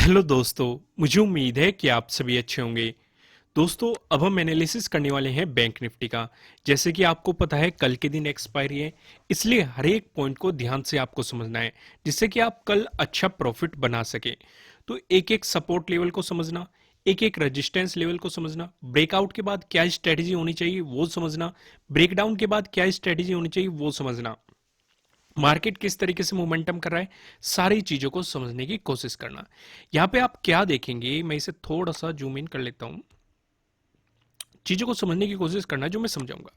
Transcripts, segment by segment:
Hello दोस्तों। मुझे उम्मीद है कि आप सभी अच्छे होंगे। दोस्तों, अब हम एनालिसिस करने वाले हैं बैंक निफ्टी का। जैसे कि आपको पता है कल के दिन एक्सपायरी है, इसलिए हर एक पॉइंट को ध्यान से आपको समझना है जिससे कि आप कल अच्छा प्रॉफिट बना सके। तो एक एक सपोर्ट लेवल को समझना, एक एक रेजिस्टेंस लेवल को समझना, ब्रेकआउट के बाद क्या स्ट्रेटेजी होनी चाहिए वो समझना, ब्रेकडाउन के बाद क्या स्ट्रेटेजी होनी चाहिए वो समझना, मार्केट किस तरीके से मोमेंटम कर रहा है, सारी चीजों को समझने की कोशिश करना। यहां पे आप क्या देखेंगे, मैं इसे थोड़ा सा जूम इन कर लेता हूं। चीजों को समझने की कोशिश करना जो मैं समझाऊंगा।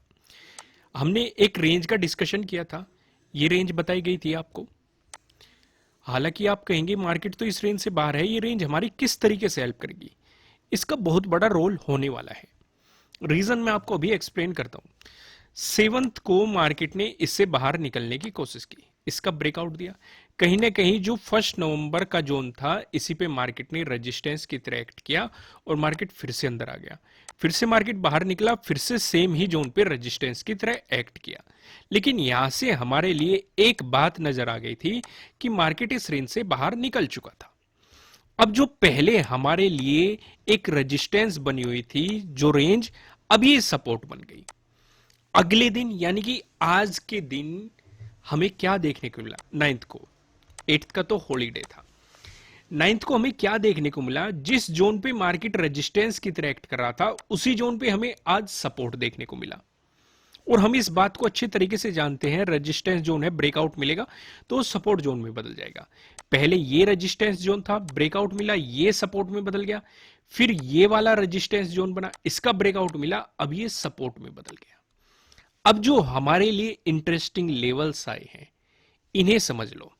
हमने एक रेंज का डिस्कशन किया था, ये रेंज बताई गई थी आपको। हालांकि आप कहेंगे मार्केट तो इस रेंज से बाहर है, ये रेंज हमारी किस तरीके से हेल्प करेगी। इसका बहुत बड़ा रोल होने वाला है। रीजन मैं आपको अभी एक्सप्लेन करता हूं। सेवंथ को मार्केट ने इससे बाहर निकलने की कोशिश की, इसका ब्रेकआउट दिया। कहीं ना कहीं जो 1 नवंबर का जोन था, इसी पे मार्केट ने रेजिस्टेंस की तरह एक्ट किया और मार्केट फिर से अंदर आ गया। फिर से मार्केट बाहर निकला, फिर से सेम ही जोन पे रेजिस्टेंस की तरह एक्ट किया। लेकिन यहां से हमारे लिए एक बात नजर आ गई थी कि मार्केट इस रेंज से बाहर निकल चुका था। अब जो पहले हमारे लिए एक रेजिस्टेंस बनी हुई थी, जो रेंज, अब ये सपोर्ट बन गई। अगले दिन यानी कि आज के दिन हमें क्या देखने को मिला, 9th को। 8th का तो हॉलीडे था। 9th को हमें क्या देखने को मिला, जिस जोन पे मार्केट रेजिस्टेंस की तरह एक्ट कर रहा था, उसी जोन पे हमें आज सपोर्ट देखने को मिला। और हम इस बात को अच्छे तरीके से जानते हैं, रेजिस्टेंस जोन है, ब्रेकआउट मिलेगा तो सपोर्ट जोन में बदल जाएगा। पहले ये रेजिस्टेंस जोन था, ब्रेकआउट मिला, ये सपोर्ट में बदल गया। फिर ये वाला रेजिस्टेंस जोन बना, इसका ब्रेकआउट मिला, अब ये सपोर्ट में बदल गया। अब जो हमारे लिए इंटरेस्टिंग लेवल्स आए हैं, इन्हें समझ लो।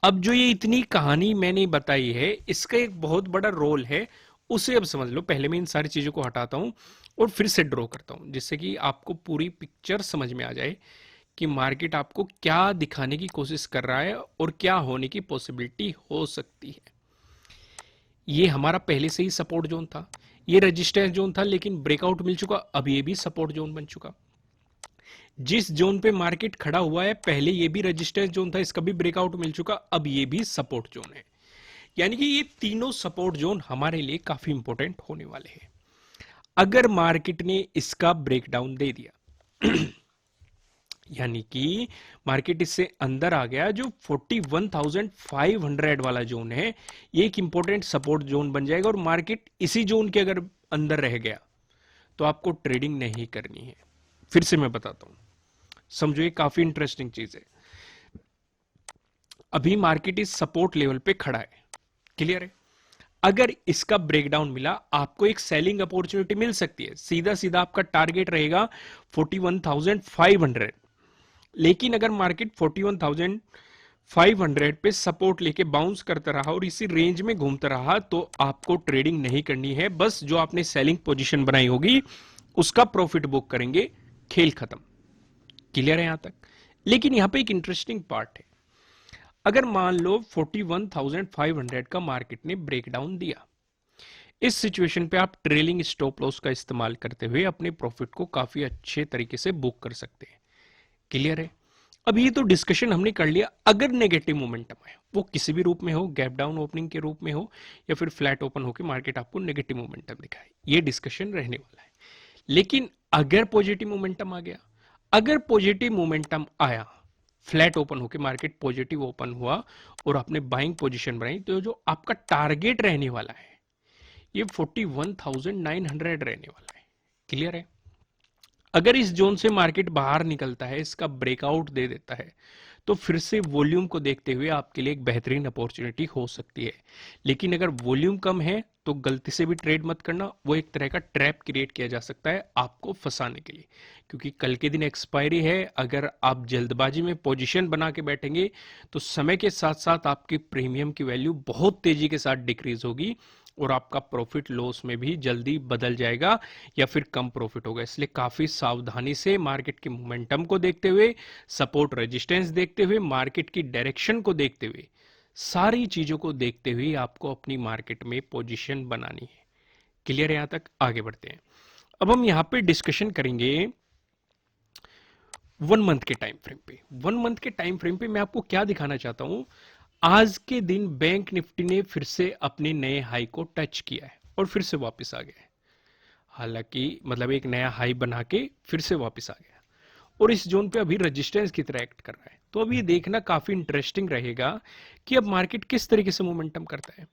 अब जो ये इतनी कहानी मैंने बताई है, इसका एक बहुत बड़ा रोल है, उसे अब समझ लो। पहले मैं इन सारी चीजों को हटाता हूं और फिर से ड्रॉ करता हूं, जिससे कि आपको पूरी पिक्चर समझ में आ जाए कि मार्केट आपको क्या दिखाने की कोशिश कर रहा है और क्या होने की पॉसिबिलिटी हो सकती है। ये हमारा पहले से ही सपोर्ट जोन था, ये रेजिस्टेंस जोन था, लेकिन ब्रेकआउट मिल चुका, अब ये भी सपोर्ट जोन बन चुका। जिस जोन पे मार्केट खड़ा हुआ है, पहले ये भी रेजिस्टेंस जोन था, इसका भी ब्रेकआउट मिल चुका, अब ये भी सपोर्ट जोन है। यानी कि ये तीनों सपोर्ट जोन हमारे लिए काफी इंपॉर्टेंट होने वाले हैं। अगर मार्केट ने इसका ब्रेकडाउन दे दिया, यानी कि मार्केट इससे अंदर आ गया, जो 41,500 वाला जोन है, ये एक इंपॉर्टेंट सपोर्ट जोन बन जाएगा। और मार्केट इसी जोन के अगर अंदर रह गया तो आपको ट्रेडिंग नहीं करनी है। फिर से मैं बताता हूं, समझो, ये काफी इंटरेस्टिंग चीज है। अभी मार्केट इस सपोर्ट लेवल पे खड़ा है, क्लियर है। अगर इसका ब्रेकडाउन मिला, आपको एक सेलिंग अपॉर्चुनिटी मिल सकती है। सीधा सीधा आपका टारगेट रहेगा 41,500। लेकिन अगर मार्केट 41,500 पे सपोर्ट लेके बाउंस करता रहा और इसी रेंज में घूमता रहा, तो आपको ट्रेडिंग नहीं करनी है। बस जो आपने सेलिंग पोजीशन बनाई होगी उसका प्रॉफिट बुक करेंगे, खेल खत्म। क्लियर है यहां तक। लेकिन यहां पे एक इंटरेस्टिंग पार्ट है। अगर मान लो 41,500 का मार्केट ने ब्रेकडाउन दिया, इस सिचुएशन पे आप ट्रेलिंग स्टॉप लॉस का इस्तेमाल करते हुए अपने प्रॉफिट को काफी अच्छे तरीके से बुक कर सकते हैं। क्लियर है। अब ये तो डिस्कशन हमने कर लिया। अगर नेगेटिव मोमेंटम है, वो किसी भी रूप में हो, गैप डाउन ओपनिंग के रूप में हो या फिर फ्लैट ओपन होकर मार्केट आपको नेगेटिव मोमेंटम दिखाए, ये डिस्कशन रहने वाला है। लेकिन अगर पॉजिटिव मोमेंटम आ गया, अगर पॉजिटिव मोमेंटम आया, फ्लैट ओपन होकर मार्केट पॉजिटिव ओपन हुआ और आपने बाइंग पोजीशन बनाई, तो जो आपका टारगेट रहने वाला है ये 41,900 रहने वाला है। क्लियर है। अगर इस जोन से मार्केट बाहर निकलता है, इसका ब्रेकआउट दे देता है, तो फिर से वॉल्यूम को देखते हुए आपके लिए एक बेहतरीन अपॉर्चुनिटी हो सकती है। लेकिन अगर वॉल्यूम कम है तो गलती से भी ट्रेड मत करना, वो एक तरह का ट्रैप क्रिएट किया जा सकता है आपको फंसाने के लिए। क्योंकि कल के दिन एक्सपायरी है, अगर आप जल्दबाजी में पोजीशन बना के बैठेंगे तो समय के साथ साथ आपकी प्रीमियम की वैल्यू बहुत तेजी के साथ डिक्रीज होगी और आपका प्रॉफिट लॉस में भी जल्दी बदल जाएगा या फिर कम प्रॉफिट होगा। इसलिए काफी सावधानी से मार्केट के मोमेंटम को देखते हुए, सपोर्ट रेजिस्टेंस देखते हुए, मार्केट की डायरेक्शन को देखते हुए, सारी चीजों को देखते हुए आपको अपनी मार्केट में पोजीशन बनानी है। क्लियर है। यहां तक आगे बढ़ते हैं। अब हम यहां पे डिस्कशन करेंगे 1 मंथ के टाइम फ्रेम पे। 1 मंथ के टाइम फ्रेम पे मैं आपको क्या दिखाना चाहता हूं। आज के दिन बैंक निफ्टी ने फिर से अपने नए हाई को टच किया है और फिर से वापस आ गया है। हालांकि मतलब एक नया हाई बना के फिर से वापस आ गया और इस जोन पे अभी रेजिस्टेंस की तरह एक्ट कर रहा है। तो अब ये देखना काफी इंटरेस्टिंग रहेगा कि अब मार्केट किस तरीके से मोमेंटम करता है,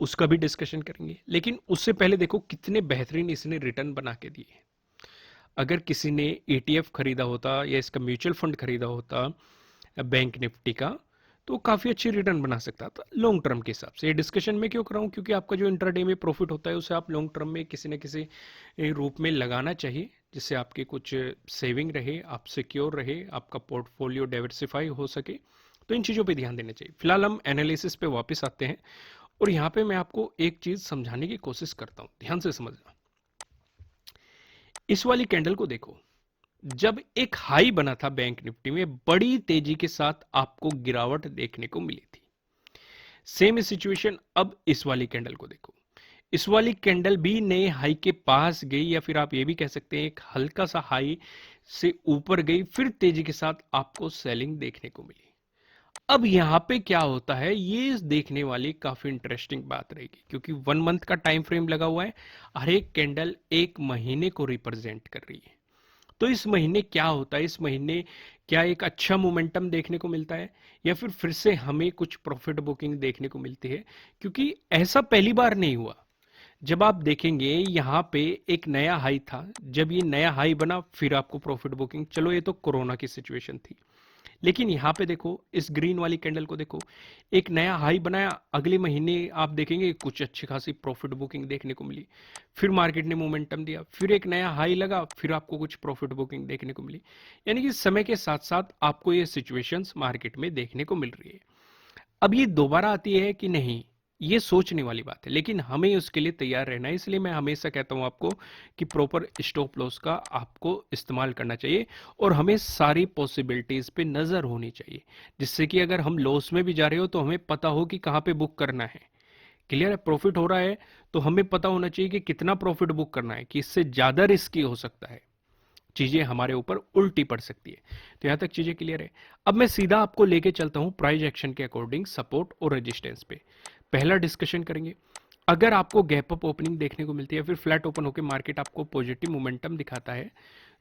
उसका भी डिस्कशन करेंगे। लेकिन उससे पहले देखो कितने बेहतरीन इसने रिटर्न बना के दिए। अगर किसी ने ETF खरीदा होता या इसका म्यूचुअल फंड खरीदा होता बैंक निफ्टी का, तो काफ़ी अच्छी रिटर्न बना सकता था लॉन्ग टर्म के हिसाब से। ये डिस्कशन में क्यों कर रहा हूँ, क्योंकि आपका जो इंट्राडे में प्रॉफिट होता है उसे आप लॉन्ग टर्म में किसी न किसी रूप में लगाना चाहिए, जिससे आपके कुछ सेविंग रहे, आप सिक्योर रहे, आपका पोर्टफोलियो डाइवर्सिफाई हो सके। तो इन चीज़ों पे ध्यान देना चाहिए। फिलहाल हम एनालिसिस पे वापस आते हैं और यहाँ पे मैं आपको एक चीज़ समझाने की कोशिश करता हूँ, ध्यान से समझना। इस वाली कैंडल को देखो, जब एक हाई बना था बैंक निफ्टी में, बड़ी तेजी के साथ आपको गिरावट देखने को मिली थी। सेम सिचुएशन अब इस वाली कैंडल को देखो, इस वाली कैंडल भी नए हाई के पास गई, या फिर आप ये भी कह सकते हैं एक हल्का सा हाई से ऊपर गई, फिर तेजी के साथ आपको सेलिंग देखने को मिली। अब यहां पे क्या होता है ये देखने वाली काफी इंटरेस्टिंग बात रहेगी, क्योंकि 1 मंथ का टाइम फ्रेम लगा हुआ है। हर एक कैंडल एक महीने को रिप्रेजेंट कर रही है। तो इस महीने क्या होता है, इस महीने क्या एक अच्छा मोमेंटम देखने को मिलता है, या फिर से हमें कुछ प्रॉफिट बुकिंग देखने को मिलती है। क्योंकि ऐसा पहली बार नहीं हुआ। जब आप देखेंगे यहां पे एक नया हाई था, जब ये नया हाई बना फिर आपको प्रॉफिट बुकिंग, चलो ये तो कोरोना की सिचुएशन थी। लेकिन यहां पे देखो, इस ग्रीन वाली कैंडल को देखो, एक नया हाई बनाया, अगले महीने आप देखेंगे कुछ अच्छी खासी प्रॉफिट बुकिंग देखने को मिली, फिर मार्केट ने मोमेंटम दिया, फिर एक नया हाई लगा, फिर आपको कुछ प्रॉफिट बुकिंग देखने को मिली। यानी कि समय के साथ साथ आपको ये सिचुएशंस मार्केट में देखने को मिल रही है। अब ये दोबारा आती है कि नहीं, ये सोचने वाली बात है, लेकिन हमें उसके लिए तैयार रहना है। इसलिए मैं हमेशा कहता हूं आपको कि प्रॉपर स्टॉप लॉस का आपको इस्तेमाल करना चाहिए और हमें सारी पॉसिबिलिटीज पे नजर होनी चाहिए, जिससे कि अगर हम लॉस में भी जा रहे हो तो हमें पता हो कि कहां पे बुक करना है। क्लियर है? प्रॉफिट हो रहा है तो हमें पता होना चाहिए कि कितना प्रॉफिट बुक करना है, कि इससे ज्यादा रिस्की हो सकता है, चीजें हमारे ऊपर उल्टी पड़ सकती है। तो यहां तक चीजें क्लियर है। अब मैं सीधा आपको लेके चलता हूं प्राइस एक्शन के अकॉर्डिंग सपोर्ट और रेजिस्टेंस पे। पहला डिस्कशन करेंगे, अगर आपको गैप अप ओपनिंग देखने को मिलती है, फिर फ्लैट ओपन होकर मार्केट आपको पॉजिटिव मोमेंटम दिखाता है,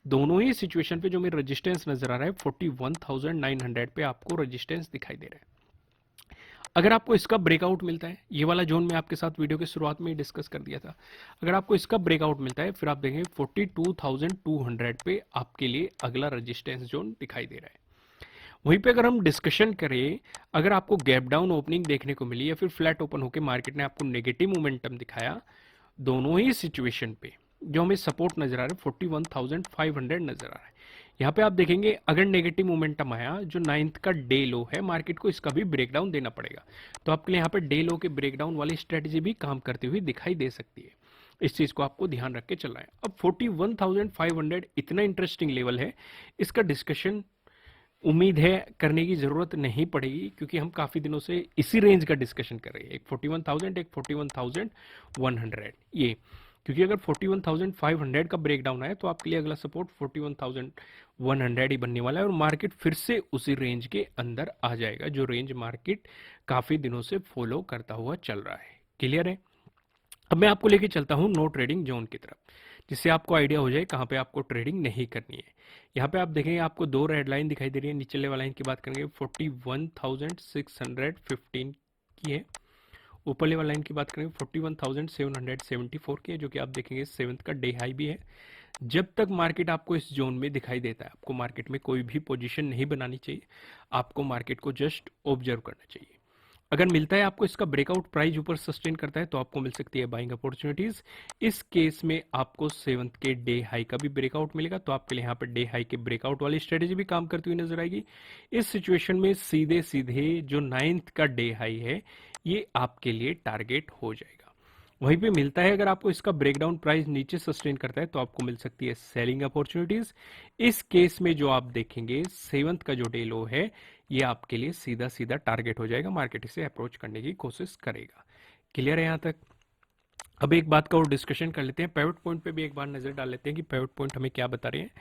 दोनों ही सिचुएशन पे जो मेरा रेजिस्टेंस नजर आ रहा है 41,900 पे आपको रेजिस्टेंस दिखाई दे रहा है। अगर आपको इसका ब्रेकआउट मिलता है, ये वाला जोन में आपके साथ वीडियो की शुरुआत में ही डिस्कस कर दिया था, अगर आपको इसका ब्रेकआउट मिलता है फिर आप देखेंगे 42,200 पे आपके लिए अगला रेजिस्टेंस जोन दिखाई दे रहा है। वहीं पे अगर हम डिस्कशन करें, अगर आपको गैप डाउन ओपनिंग देखने को मिली या फिर फ्लैट ओपन होकर मार्केट ने आपको नेगेटिव मोमेंटम दिखाया, दोनों ही सिचुएशन पे जो हमें सपोर्ट नजर आ रहा है 41,500 नजर आ रहा है। यहाँ पे आप देखेंगे अगर नेगेटिव मोमेंटम आया, जो 9th का डे लो है, मार्केट को इसका भी ब्रेकडाउन देना पड़ेगा। तो आपके लिए यहाँ पे डे लो के ब्रेकडाउन वाली स्ट्रेटेजी भी काम करती हुई दिखाई दे सकती है। इस चीज को आपको ध्यान रख के चलना है। अब 41,500 इतना इंटरेस्टिंग लेवल है, इसका डिस्कशन उम्मीद है करने की जरूरत नहीं पड़ेगी, क्योंकि हम काफी दिनों से इसी रेंज का डिस्कशन कर रहे हैं, एक 41,000 एक 41,100 ये। क्योंकि अगर 41,500 का ब्रेकडाउन आए तो आपके लिए अगला सपोर्ट 41,100 ही बनने वाला है और मार्केट फिर से उसी रेंज के अंदर आ जाएगा, जो रेंज मार्केट काफी दिनों से फॉलो करता हुआ चल रहा है। क्लियर है? अब मैं आपको लेके चलता हूं नो ट्रेडिंग जोन की तरफ, जिससे आपको आइडिया हो जाए कहां पे आपको ट्रेडिंग नहीं करनी है। यहाँ पे आप देखेंगे आपको दो रेड लाइन दिखाई दे रही है। नीचे वाला लाइन की बात करेंगे 41,615 की है, ऊपर लेवल लाइन की बात करेंगे 41,774 की है, जो कि आप देखेंगे 7th का डे हाई भी है। जब तक मार्केट आपको इस जोन में दिखाई देता है, आपको मार्केट में कोई भी पोजीशन नहीं बनानी चाहिए, आपको मार्केट को जस्ट ऑब्जर्व करना चाहिए। अगर मिलता है आपको इसका ब्रेकआउट, प्राइस ऊपर सस्टेन करता है, तो आपको मिल सकती है बाइंग अपॉर्चुनिटीज। इस केस में आपको 7th के डे हाई का भी ब्रेकआउट मिलेगा, तो आपके लिए यहाँ पर डे हाई के ब्रेकआउट वाली स्ट्रेटेजी भी काम करती हुई नजर आएगी। इस सिचुएशन में सीधे सीधे जो 9th का डे हाई है ये आपके लिए टारगेट हो जाएगा। वहीं पे मिलता है, अगर आपको इसका ब्रेकडाउन प्राइस नीचे सस्टेन करता है तो आपको मिल सकती है सेलिंग अपॉर्चुनिटीज। इस केस में जो आप देखेंगे 7th का जो डे लो है ये आपके लिए सीधा सीधा टारगेट हो जाएगा, मार्केट इसे अप्रोच करने की कोशिश करेगा। क्लियर है यहाँ तक? अब एक बात का और डिस्कशन कर लेते हैं, पिवट पॉइंट पे भी एक बार नजर डाल लेते हैं कि पिवट पॉइंट हमें क्या बता रहे हैं।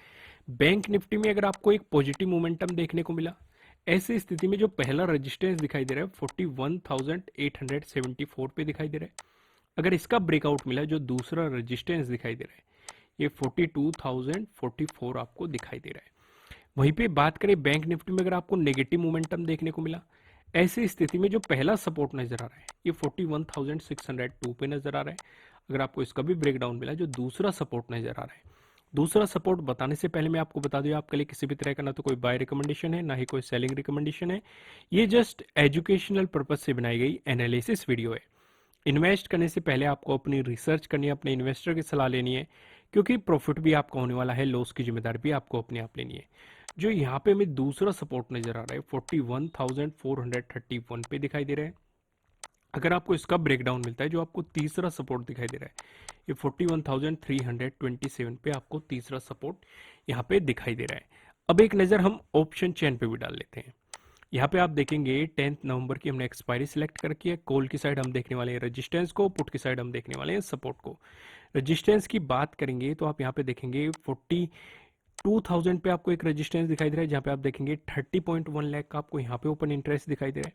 बैंक निफ्टी में अगर आपको एक पॉजिटिव मोमेंटम देखने को मिला, ऐसी स्थिति में जो पहला रेजिस्टेंस दिखाई दे रहा है 41,874 पे दिखाई दे रहा है। अगर इसका ब्रेकआउट मिला, जो दूसरा रेजिस्टेंस दिखाई दे रहा है ये 42,044 आपको दिखाई दे रहा है। वहीं पे बात करें बैंक निफ्टी में, अगर आपको नेगेटिव मोमेंटम देखने को मिला, ऐसी स्थिति में जो पहला सपोर्ट नजर आ रहा है ये 41,602 पे नजर आ रहा है। अगर आपको इसका भी ब्रेकडाउन मिला, जो दूसरा सपोर्ट नजर आ रहा है, दूसरा सपोर्ट बताने से पहले मैं आपको बता दूं, आपके लिए किसी भी तरह का ना तो कोई बाय रिकमेंडेशन है, ना ही कोई सेलिंग रिकमेंडेशन है। ये जस्ट एजुकेशनल पर्पज से बनाई गई एनालिसिस वीडियो है। इन्वेस्ट करने से पहले आपको अपनी रिसर्च करनी है, अपने इन्वेस्टर की सलाह लेनी है, क्योंकि प्रॉफिट भी आपका होने वाला है, लॉस की जिम्मेदारी भी आपको अपने आप लेनी है। जो यहाँ पे हमें दूसरा सपोर्ट नजर आ रहा है 41,431 पे दिखाई दे रहा है। अगर आपको इसका ब्रेकडाउन मिलता है, जो आपको तीसरा सपोर्ट दिखाई दे रहा है ये 41,327 पे आपको तीसरा सपोर्ट यहाँ पे दिखाई दे रहा है। अब एक नज़र हम ऑप्शन चेन पे भी डाल लेते हैं। यहाँ पे आप देखेंगे 10 नवंबर की हमने एक्सपायरी सिलेक्ट कर रखी है। कॉल की साइड हम देखने वाले हैं रेजिस्टेंस को, पुट की साइड हम देखने वाले हैं सपोर्ट को। रेजिस्टेंस की बात करेंगे तो आप यहाँ पे देखेंगे 42,000 पे आपको एक रेजिस्टेंस दिखाई दे रहा है, जहाँ पे आप देखेंगे 30.1 लाख का आपको यहाँ पे ओपन इंटरेस्ट दिखाई दे रहा है।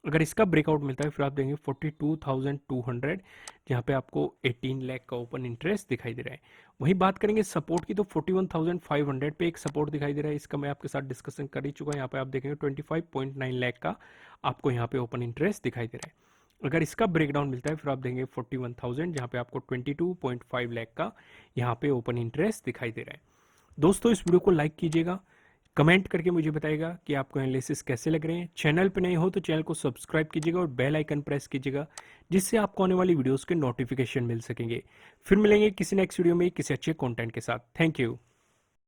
अगर इसका ब्रेकआउट मिलता है फिर आप देखेंगे 42,200, जहाँ पे आपको 18 लाख का ओपन इंटरेस्ट दिखाई दे रहा है। वहीं बात करेंगे सपोर्ट की तो 41,500 पे एक सपोर्ट दिखाई दे रहा है, इसका मैं आपके साथ डिस्कशन कर ही चुका हूँ। यहाँ पे आप देखेंगे 25.9 लाख का आपको यहाँ पे ओपन इंटरेस्ट दिखाई दे रहा है। अगर इसका ब्रेकडाउन मिलता है फिर आप देंगे 41,000, जहाँ पे आपको 22.5 लाख का यहाँ पे ओपन इंटरेस्ट दिखाई दे रहा है। दोस्तों इस वीडियो को लाइक कीजिएगा, कमेंट करके मुझे बताइएगा कि आपको एनालिसिस कैसे लग रहे हैं। चैनल पे नए हो तो चैनल को सब्सक्राइब कीजिएगा और बेल आइकन प्रेस कीजिएगा, जिससे आपको आने वाली वीडियोस के नोटिफिकेशन मिल सकेंगे। फिर मिलेंगे किसी नेक्स्ट वीडियो में किसी अच्छे कंटेंट के साथ। Thank you.